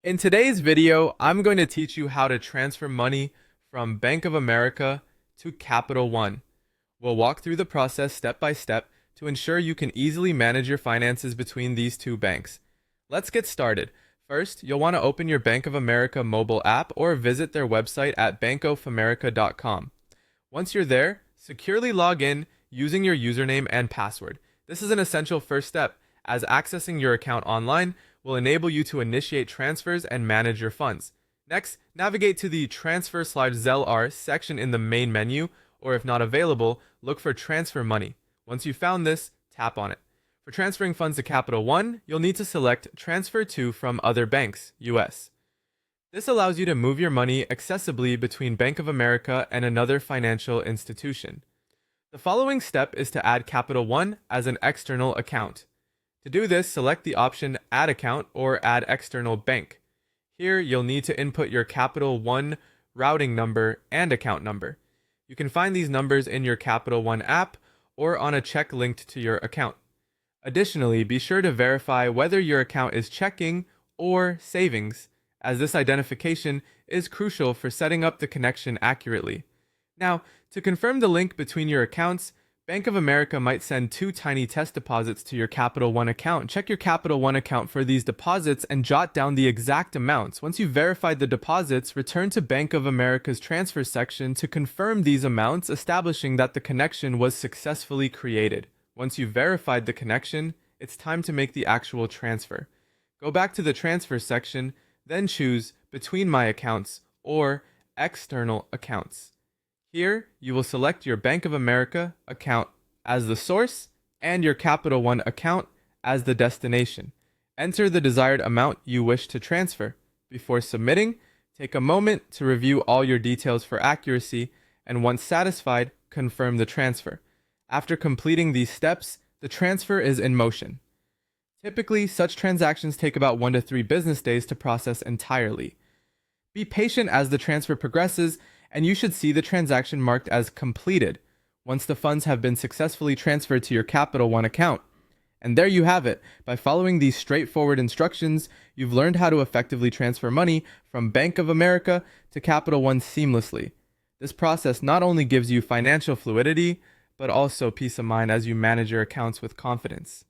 In today's video, I'm going to teach you how to transfer money from Bank of America to Capital One. We'll walk through the process step by step to ensure you can easily manage your finances between these two banks. Let's get started. First, you'll want to open your Bank of America mobile app or visit their website at bankofamerica.com. Once you're there, securely log in using your username and password. This is an essential first step, as accessing your account online will enable you to initiate transfers and manage your funds. Next, navigate to the Transfer/Zelle section in the main menu, or if not available, look for Transfer Money. Once you've found this, tap on it. For transferring funds to Capital One, you'll need to select Transfer to from Other Banks, US. This allows you to move your money accessibly between Bank of America and another financial institution. The following step is to add Capital One as an external account. To do this, select the option Add Account or Add External Bank. Here, you'll need to input your Capital One routing number and account number. You can find these numbers in your Capital One app or on a check linked to your account. Additionally, be sure to verify whether your account is checking or savings, as this identification is crucial for setting up the connection accurately. Now, to confirm the link between your accounts, Bank of America might send 2 tiny test deposits to your Capital One account. Check your Capital One account for these deposits and jot down the exact amounts. Once you've verified the deposits, return to Bank of America's transfer section to confirm these amounts, establishing that the connection was successfully created. Once you've verified the connection, it's time to make the actual transfer. Go back to the transfer section, then choose Between My Accounts or External Accounts. Here, you will select your Bank of America account as the source and your Capital One account as the destination. Enter the desired amount you wish to transfer. Before submitting, take a moment to review all your details for accuracy, and once satisfied, confirm the transfer. After completing these steps, the transfer is in motion. Typically, such transactions take about 1 to 3 business days to process entirely. Be patient as the transfer progresses, and you should see the transaction marked as completed once the funds have been successfully transferred to your Capital One account. And there you have it. By following these straightforward instructions, you've learned how to effectively transfer money from Bank of America to Capital One seamlessly. This process not only gives you financial fluidity, but also peace of mind as you manage your accounts with confidence.